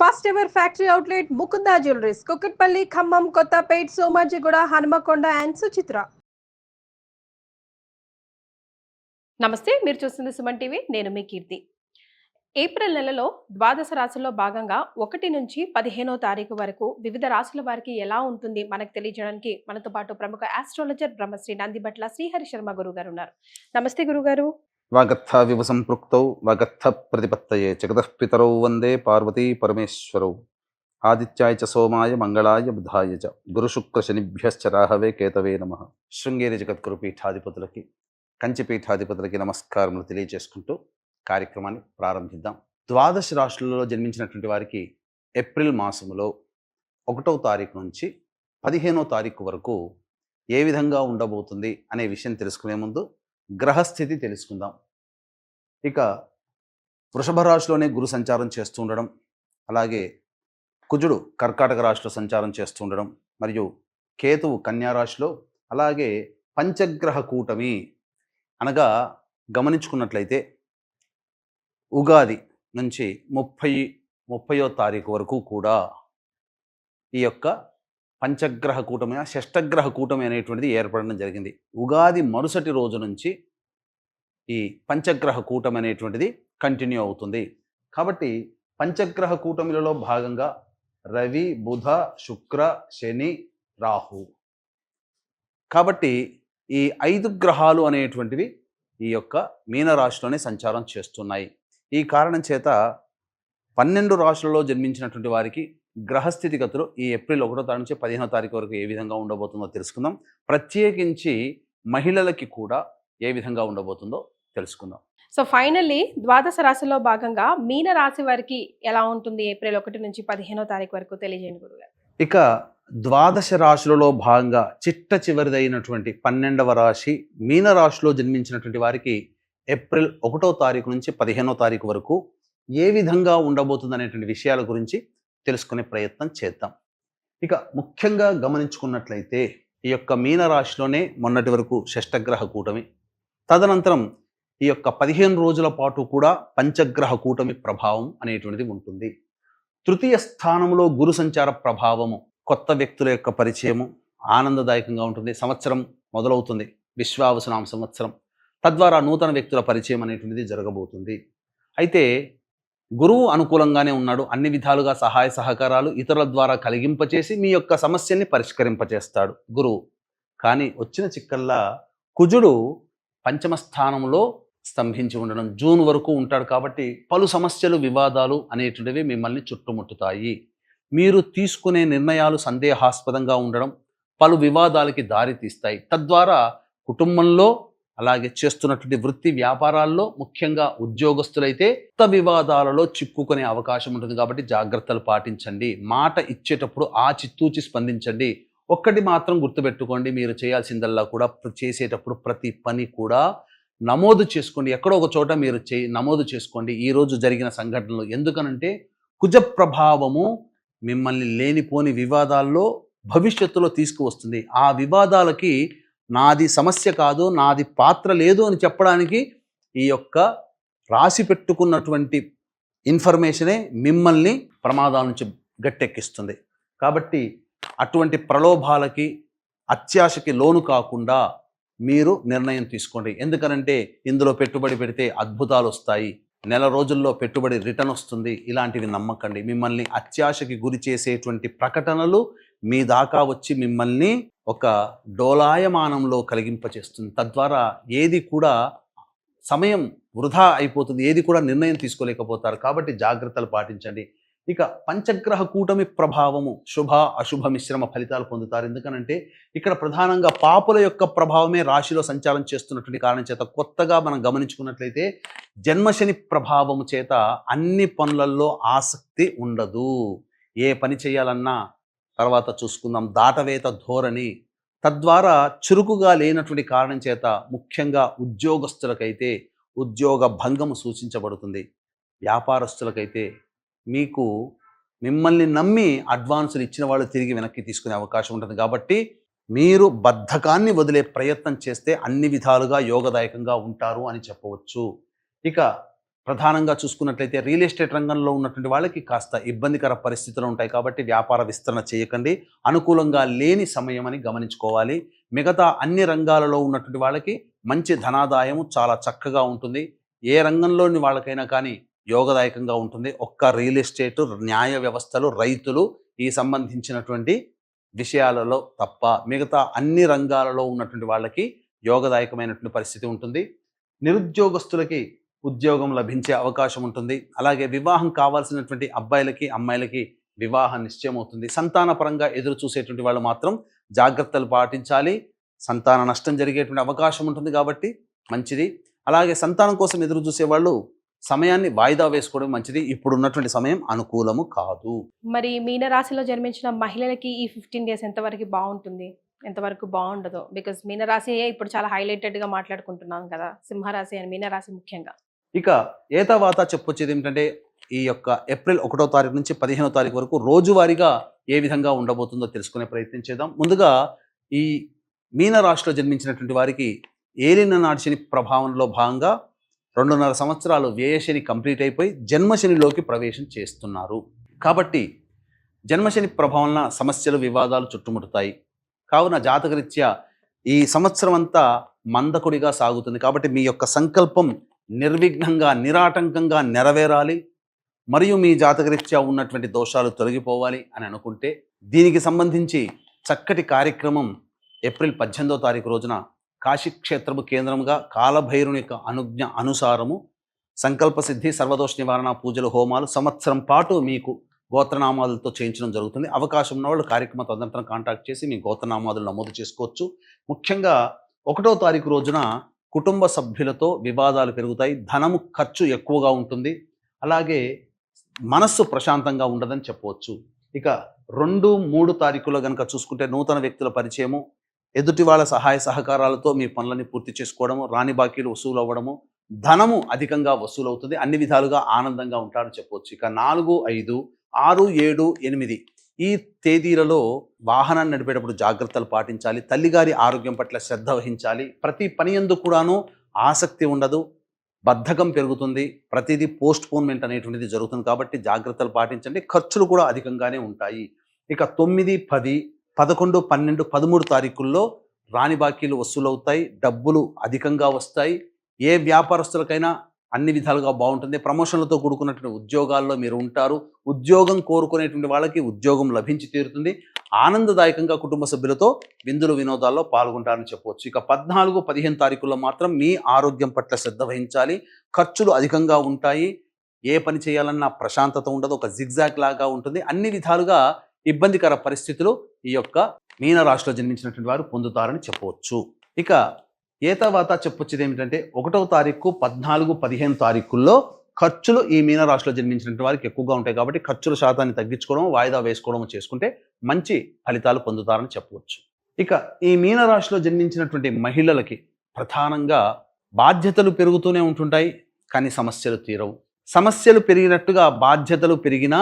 First ever factory outlet Mukunda jewelleries Kukatpally, Khammam, Kothapet, Somajiguda, Hanamkonda and Suchitra. నమస్తే, మీరు చూస్తుంది సుమన్ టీవీ. నేను మీ కీర్తి. ఏప్రిల్ నెలలో ద్వాదశ రాశుల్లో భాగంగా 1 నుంచి 15వ తారీఖు వరకు వివిధ రాశుల వారికి ఎలా ఉంటుంది మనకు తెలియజేయడానికి మనతో పాటు ప్రముఖ ఆస్ట్రాలజర్ బ్రహ్మశ్రీ నందిబట్ల శ్రీహరి శర్మ గురువు గారు ఉన్నారు. నమస్తే గురుగారు. వాగర్థ వివ సంపృక్తౌ వాగర్థ ప్రతిపత్తయే జగతః పితరౌ వందే పార్వతీ పరమేశ్వరౌ ఆదిత్యాయ చ సోమాయ మంగళాయ బుధాయ చ గురుశుక్ర శనిభ్యశ్చ రాహవే కేతవే నమః. శృంగేరి జగద్గురు పీఠాధిపతులకి, కంచి పీఠాధిపతులకి నమస్కారములు తెలియజేసుకుంటూ కార్యక్రమాన్ని ప్రారంభిద్దాం. ద్వాదశ రాశులలో జన్మించినటువంటి వారికి ఏప్రిల్ మాసములో 1వ తారీఖు నుంచి 15వ తారీఖు వరకు ఏ విధంగా ఉండబోతుంది అనే విషయం తెలుసుకునే ముందు గ్రహస్థితి తెలుసుకుందాం. ఇక వృషభ రాశిలోనే గురు సంచారం చేస్తూ ఉండడం, అలాగే కుజుడు కర్కాటక రాశిలో సంచారం చేస్తూ ఉండడం, మరియు కేతువు కన్యా రాశిలో, అలాగే పంచగ్రహ కూటమి అనగా గమనించుకున్నట్లయితే ఉగాది నుంచి 30వ తారీఖు వరకు కూడా ఈ యొక్క పంచగ్రహ కూటమి, షష్టగ్రహ కూటమి అనేటువంటిది ఏర్పడడం జరిగింది. ఉగాది మరుసటి రోజు నుంచి ఈ పంచగ్రహ కూటమి అనేటువంటిది కంటిన్యూ అవుతుంది. కాబట్టి పంచగ్రహ కూటమిలలో భాగంగా రవి, బుధ, శుక్ర, శని, రాహు, కాబట్టి ఈ 5 గ్రహాలు అనేటువంటివి ఈ యొక్క మీనరాశిలోనే సంచారం చేస్తున్నాయి. ఈ కారణం చేత 12 రాశులలో జన్మించినటువంటి వారికి గ్రహస్థితిగతులు ఈ ఏప్రిల్ 1వ తారీఖు నుంచి 15వ తారీఖు వరకు ఏ విధంగా ఉండబోతుందో తెలుసుకుందాం. ప్రత్యేకించి మహిళలకి కూడా ఏ విధంగా ఉండబోతుందో తెలుసుకుందాం. సో ఫైనల్లీ ద్వాదశ రాశిలో భాగంగా మీన రాశి వారికి ఎలా ఉంటుంది ఏప్రిల్ 1 నుంచి 15వ తారీఖు వరకు తెలియజేయండి గురుగారు. ఇక ద్వాదశ రాశులలో భాగంగా చిట్ట చివరిదైనటువంటి 12వ రాశి మీన రాశిలో జన్మించినటువంటి వారికి ఏప్రిల్ 1వ తారీఖు నుంచి 15వ తారీఖు వరకు ఏ విధంగా ఉండబోతుంది అనేటువంటి విషయాల గురించి తెలుసుకునే ప్రయత్నం చేద్దాం. ఇక ముఖ్యంగా గమనించుకున్నట్లయితే ఈ యొక్క మీనరాశిలోనే మొన్నటి వరకు షష్టగ్రహ కూటమి, తదనంతరం ఈ యొక్క 15 రోజుల పాటు కూడా పంచగ్రహ కూటమి ప్రభావం అనేటువంటిది ఉంటుంది. తృతీయ స్థానంలో గురు సంచార ప్రభావము, కొత్త వ్యక్తుల యొక్క పరిచయము ఆనందదాయకంగా ఉంటుంది. సంవత్సరం మొదలవుతుంది, విశ్వావసునామ సంవత్సరం, తద్వారా నూతన వ్యక్తుల పరిచయం అనేటువంటిది జరగబోతుంది. అయితే గురువు అనుకూలంగానే ఉన్నాడు. అన్ని విధాలుగా సహాయ సహకారాలు ఇతరుల ద్వారా కలిగింపచేసి మీ యొక్క సమస్యల్ని పరిష్కరింపచేస్తాడు గురువు. కానీ వచ్చిన చిక్కల్లా కుజుడు పంచమ స్థానంలో స్తంభించి ఉండడం, జూన్ వరకు ఉంటాడు. కాబట్టి పలు సమస్యలు, వివాదాలు అనేటువంటివి మిమ్మల్ని చుట్టుముట్టుతాయి. మీరు తీసుకునే నిర్ణయాలు సందేహాస్పదంగా ఉండడం పలు వివాదాలకి దారి తీస్తాయి. తద్వారా కుటుంబంలో, అలాగే చేస్తున్నటువంటి వృత్తి వ్యాపారాల్లో, ముఖ్యంగా ఉద్యోగస్తులైతే కొత్త వివాదాలలో చిక్కుకునే అవకాశం ఉంటుంది. కాబట్టి జాగ్రత్తలు పాటించండి. మాట ఇచ్చేటప్పుడు ఆచితూచి స్పందించండి. ఒక్కటి మాత్రం గుర్తుపెట్టుకోండి, మీరు చేయాల్సిందల్లా కూడా చేసేటప్పుడు ప్రతి పని కూడా నమోదు చేసుకోండి. ఎక్కడో ఒక చోట మీరు నమోదు చేసుకోండి ఈరోజు జరిగిన సంఘటనలు. ఎందుకనంటే కుజ ప్రభావము మిమ్మల్ని లేనిపోని వివాదాల్లో భవిష్యత్తులో తీసుకువస్తుంది. ఆ వివాదాలకి నాది సమస్య కాదు, నాది పాత్ర లేదు అని చెప్పడానికి ఈ యొక్క రాసి పెట్టుకున్నటువంటి ఇన్ఫర్మేషనే మిమ్మల్ని ప్రమాదాల నుంచి గట్టెక్కిస్తుంది. కాబట్టి అటువంటి ప్రలోభాలకి, అత్యాశకి లోను కాకుండా మీరు నిర్ణయం తీసుకోండి. ఎందుకనంటే ఇందులో పెట్టుబడి పెడితే అద్భుతాలు వస్తాయి, నెల రోజుల్లో పెట్టుబడి రిటర్న్ వస్తుంది, ఇలాంటివి నమ్మకండి. మిమ్మల్ని అత్యాశకి గురి చేసేటువంటి ప్రకటనలు మీ దాకా వచ్చి మిమ్మల్ని ఒక డోలాయమానంలో కలిగింపచేస్తుంది. తద్వారా ఏది కూడా సమయం వృధా అయిపోతుంది, ఏది కూడా నిర్ణయం తీసుకోలేకపోతారు. కాబట్టి జాగ్రత్తలు పాటించండి. ఇక పంచగ్రహ కూటమి ప్రభావము శుభ అశుభ మిశ్రమ ఫలితాలు పొందుతారు. ఎందుకనంటే ఇక్కడ ప్రధానంగా పాపుల యొక్క ప్రభావమే రాశిలో సంచారం చేస్తున్నటువంటి కారణం చేత కొత్తగా మనం గమనించుకున్నట్లయితే జన్మశని ప్రభావము చేత అన్ని పనులలో ఆసక్తి ఉండదు. ఏ పని చేయాలన్నా తర్వాత చూసుకుందాం, దాటవేత ధోరణి, తద్వారా చురుకుగా లేనటువంటి కారణం చేత ముఖ్యంగా ఉద్యోగస్తులకైతే ఉద్యోగ భంగము సూచించబడుతుంది. వ్యాపారస్తులకైతే మీకు మిమ్మల్ని నమ్మి అడ్వాన్సులు ఇచ్చిన వాళ్ళు తిరిగి వెనక్కి తీసుకునే అవకాశం ఉంటుంది. కాబట్టి మీరు బద్ధకాన్ని వదిలే ప్రయత్నం చేస్తే అన్ని విధాలుగా యోగదాయకంగా ఉంటారు అని చెప్పవచ్చు. ఇక ప్రధానంగా చూసుకున్నట్లయితే రియల్ ఎస్టేట్ రంగంలో ఉన్నటువంటి వాళ్ళకి కాస్త ఇబ్బందికర పరిస్థితులు ఉంటాయి కాబట్టి వ్యాపార విస్తరణ చేయకండి. అనుకూలంగా లేని సమయం అని గమనించుకోవాలి. మిగతా అన్ని రంగాలలో ఉన్నటువంటి వాళ్ళకి మంచి ధనాదాయము చాలా చక్కగా ఉంటుంది. ఏ రంగంలోని వాళ్ళకైనా కానీ యోగదాయకంగా ఉంటుంది. ఒక్క రియల్ ఎస్టేట్, న్యాయ వ్యవస్థలు, రైతులు ఈ సంబంధించినటువంటి విషయాలలో తప్ప మిగతా అన్ని రంగాలలో ఉన్నటువంటి వాళ్ళకి యోగదాయకమైనటువంటి పరిస్థితి ఉంటుంది. నిరుద్యోగస్తులకి ఉద్యోగం లభించే అవకాశం ఉంటుంది. అలాగే వివాహం కావాల్సినటువంటి అబ్బాయిలకి అమ్మాయిలకి వివాహ నిశ్చయం అవుతుంది. సంతానపరంగా ఎదురు చూసేటువంటి వాళ్ళు మాత్రం జాగ్రత్తలు పాటించాలి. సంతాన నష్టం జరిగేటువంటి అవకాశం ఉంటుంది కాబట్టి మంచిది. అలాగే సంతానం కోసం ఎదురు చూసే వాళ్ళు సమయాన్ని వాయిదా వేసుకోవడం మంచిది. ఇప్పుడు ఉన్నటువంటి సమయం అనుకూలము కాదు. మరి మీనరాశిలో జన్మించిన మహిళలకి ఈ 15 డేస్ ఎంతవరకు బాగుంటుంది, ఎంతవరకు బాగుండదు? బికాస్ మీనరాశి ఇప్పుడు చాలా హైలైటెడ్గా మాట్లాడుకుంటున్నాం కదా, సింహరాశి అని మీనరాశి ముఖ్యంగా. ఇక ఏతావాత చెప్పొచ్చేది ఏమిటంటే ఈ యొక్క ఏప్రిల్ 1వ తారీఖు నుంచి 15వ తారీఖు వరకు రోజువారీగా ఏ విధంగా ఉండబోతుందో తెలుసుకునే ప్రయత్నం చేద్దాం. ముందుగా ఈ మీనరాశిలో జన్మించినటువంటి వారికి ఏలిన నాటి శని ప్రభావంలో భాగంగా 2.5 సంవత్సరాలు వ్యయశని కంప్లీట్ అయిపోయి జన్మశనిలోకి ప్రవేశం చేస్తున్నారు. కాబట్టి జన్మశని ప్రభావం సమస్యలు, వివాదాలు చుట్టుముట్టుతాయి. కావున జాతకరీత్యా ఈ సంవత్సరం అంతా మందకుడిగా సాగుతుంది. కాబట్టి మీ యొక్క సంకల్పం నిర్విఘ్నంగా, నిరాటంకంగా నెరవేరాలి, మరియు మీ జాతకరీత్యా ఉన్నటువంటి దోషాలు తొలగిపోవాలి అని అనుకుంటే దీనికి సంబంధించి చక్కటి కార్యక్రమం ఏప్రిల్ 18వ తారీఖు రోజున కాశీక్షేత్రము కేంద్రముగా కాలభైరుని యొక్క అనుజ్ఞ అనుసారము సంకల్ప సిద్ధి, సర్వదోష నివారణ పూజలు, హోమాలు సంవత్సరం పాటు మీకు గోత్రనామాదులతో చేయించడం జరుగుతుంది. అవకాశం ఉన్న వాళ్ళు కార్యక్రమ తదనంతరం కాంటాక్ట్ చేసి మీ గోత్రనామాదులు నమోదు చేసుకోవచ్చు. ముఖ్యంగా 1వ తారీఖు రోజున కుటుంబ సభ్యులతో వివాదాలు పెరుగుతాయి, ధనము ఖర్చు ఎక్కువగా ఉంటుంది, అలాగే మనస్సు ప్రశాంతంగా ఉండదని చెప్పవచ్చు. ఇక 2, 3 తారీఖులో కనుక చూసుకుంటే నూతన వ్యక్తుల పరిచయము, ఎదుటి వాళ్ళ సహాయ సహకారాలతో మీ పనులని పూర్తి చేసుకోవడము, రాని బాకీలు వసూలు అవ్వడము, ధనము అధికంగా వసూలవుతుంది, అన్ని విధాలుగా ఆనందంగా ఉంటారని చెప్పవచ్చు. ఇక 4, 5, 6, 7, 8 ఈ తేదీలలో వాహనాన్ని నడిపేటప్పుడు జాగ్రత్తలు పాటించాలి. తల్లిగారి ఆరోగ్యం పట్ల శ్రద్ధ వహించాలి. ప్రతి పని యందు కూడాను ఆసక్తి ఉండదు, బద్ధకం పెరుగుతుంది, ప్రతిదీ పోస్ట్పోన్మెంట్ అనేటువంటిది జరుగుతుంది. కాబట్టి జాగ్రత్తలు పాటించండి. ఖర్చులు కూడా అధికంగానే ఉంటాయి. ఇక 9, 10, 11, 12, 13 తారీఖుల్లో రాని బాకీలు వసూలవుతాయి, డబ్బులు అధికంగా వస్తాయి. ఏ వ్యాపారస్తులకైనా అన్ని విధాలుగా బాగుంటుంది. ప్రమోషన్లతో కూడుకున్నటువంటి ఉద్యోగాల్లో మీరు ఉంటారు. ఉద్యోగం కోరుకునేటువంటి వాళ్ళకి ఉద్యోగం లభించి తీరుతుంది. ఆనందదాయకంగా కుటుంబ సభ్యులతో విందులు వినోదాల్లో పాల్గొంటారని చెప్పవచ్చు. ఇక 14, 15 తారీఖుల్లో మాత్రం మీ ఆరోగ్యం పట్ల శ్రద్ధ వహించాలి. ఖర్చులు అధికంగా ఉంటాయి. ఏ పని చేయాలన్నా ప్రశాంతత ఉండదు, ఒక జిగ్జాగ్ లాగా ఉంటుంది. అన్ని విధాలుగా ఇబ్బందికర పరిస్థితులు ఈ యొక్క మీనరాశిలో జన్మించినటువంటి వారు పొందుతారని చెప్పవచ్చు. ఇక తర్వాత చెప్పొచ్చేది ఏమిటంటే 1వ తారీఖు, 14, 15 తారీఖుల్లో ఖర్చులు ఈ మీనరాశిలో జన్మించినటువంటి వారికి ఎక్కువగా ఉంటాయి. కాబట్టి ఖర్చుల శాతాన్ని తగ్గించుకోవడం, వాయిదా వేసుకోవడం చేసుకుంటే మంచి ఫలితాలు పొందుతారని చెప్పవచ్చు. ఇక ఈ మీనరాశిలో జన్మించినటువంటి మహిళలకి ప్రధానంగా బాధ్యతలు పెరుగుతూనే ఉంటుంటాయి, కానీ సమస్యలు తీరవు. సమస్యలు పెరిగినట్టుగా బాధ్యతలు పెరిగినా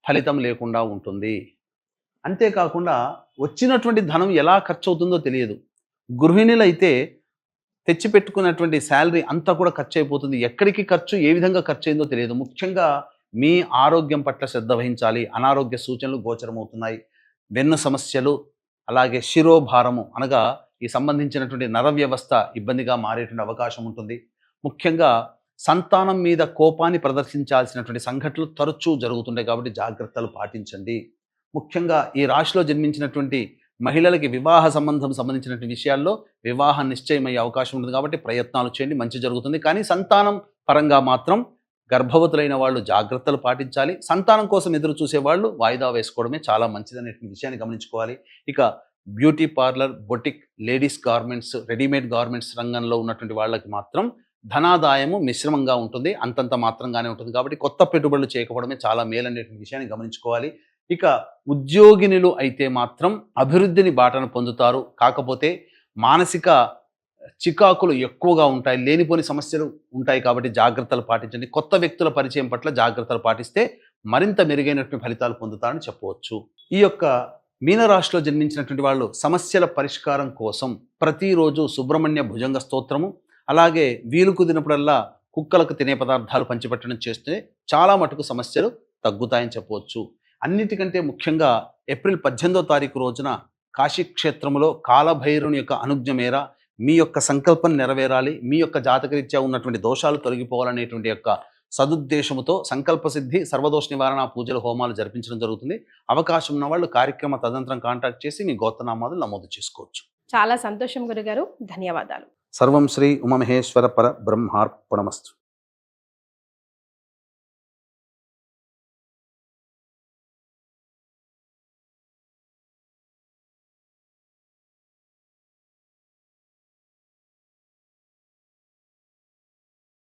ఫలితం లేకుండా ఉంటుంది. అంతేకాకుండా వచ్చినటువంటి ధనం ఎలా ఖర్చు అవుతుందో తెలియదు. గృహిణులు అయితే తెచ్చిపెట్టుకున్నటువంటి శాలరీ అంతా కూడా ఖర్చు అయిపోతుంది. ఎక్కడికి ఖర్చు, ఏ విధంగా ఖర్చు అయిందో తెలియదు. ముఖ్యంగా మీ ఆరోగ్యం పట్ల శ్రద్ధ వహించాలి. అనారోగ్య సూచనలు గోచరమవుతున్నాయి. వెన్ను సమస్యలు, అలాగే శిరోభారము అనగా ఈ సంబంధించినటువంటి నర వ్యవస్థ ఇబ్బందిగా మారేటువంటి అవకాశం ఉంటుంది. ముఖ్యంగా సంతానం మీద కోపాన్ని ప్రదర్శించాల్సినటువంటి సంఘటనలు తరచూ జరుగుతుంటాయి. కాబట్టి జాగ్రత్తలు పాటించండి. ముఖ్యంగా ఈ రాశిలో జన్మించినటువంటి మహిళలకి వివాహ సంబంధించినటువంటి విషయాల్లో వివాహం నిశ్చయమయ్యే అవకాశం ఉంటుంది. కాబట్టి ప్రయత్నాలు చేయండి, మంచి జరుగుతుంది. కానీ సంతానం పరంగా మాత్రం గర్భవతులైన వాళ్ళు జాగ్రత్తలు పాటించాలి. సంతానం కోసం ఎదురు చూసే వాళ్ళు వాయిదా వేసుకోవడమే చాలా మంచిదనేటువంటి విషయాన్ని గమనించుకోవాలి. ఇక beauty parlour, boutique, ladies garments, readymade garments రంగంలో ఉన్నటువంటి వాళ్ళకి మాత్రం ధనాదాయము మిశ్రమంగా ఉంటుంది, అంతంత మాత్రంగానే ఉంటుంది. కాబట్టి కొత్త పెట్టుబడులు చేయకపోవడమే చాలా మేలనేటువంటి విషయాన్ని గమనించుకోవాలి. ఇక ఉద్యోగినులు అయితే మాత్రం అభివృద్ధిని బాటను పొందుతారు. కాకపోతే మానసిక చికాకులు ఎక్కువగా ఉంటాయి, లేనిపోని సమస్యలు ఉంటాయి. కాబట్టి జాగ్రత్తలు పాటించండి. కొత్త వ్యక్తుల పరిచయం పట్ల జాగ్రత్తలు పాటిస్తే మరింత మెరుగైనటువంటి ఫలితాలు పొందుతారని చెప్పవచ్చు. ఈ యొక్క మీనరాశిలో జన్మించినటువంటి వాళ్ళు సమస్యల పరిష్కారం కోసం ప్రతిరోజు సుబ్రహ్మణ్య భుజంగ స్తోత్రము, అలాగే వీలు కుదిరినప్పుడల్లా కుక్కలకు తినే పదార్థాలు పంచిపెట్టడం చేస్తే చాలా మటుకు సమస్యలు తగ్గుతాయని చెప్పవచ్చు. అన్నిటికంటే ముఖ్యంగా ఏప్రిల్ 18వ తారీఖు రోజున కాశీ క్షేత్రములో కాలభైరుని యొక్క అనుజ్ఞ మేర మీ యొక్క సంకల్పం నెరవేరాలి, మీ యొక్క జాతకరీత్యా ఉన్నటువంటి దోషాలు తొలగిపోవాలనేటువంటి యొక్క సదుద్దేశముతో సంకల్ప సిద్ధి, సర్వదోష నివారణ పూజలు, హోమాలు జరిపించడం జరుగుతుంది. అవకాశం ఉన్న వాళ్ళు కార్యక్రమ తదంతరం కాంటాక్ట్ చేసి మీ గోత్రనామాలు నమోదు చేసుకోవచ్చు. చాలా సంతోషం గురుగారు. ధన్యవాదాలు. సర్వం శ్రీ ఉమామహేశ్వర పర బ్రహ్మార్పణమస్తు.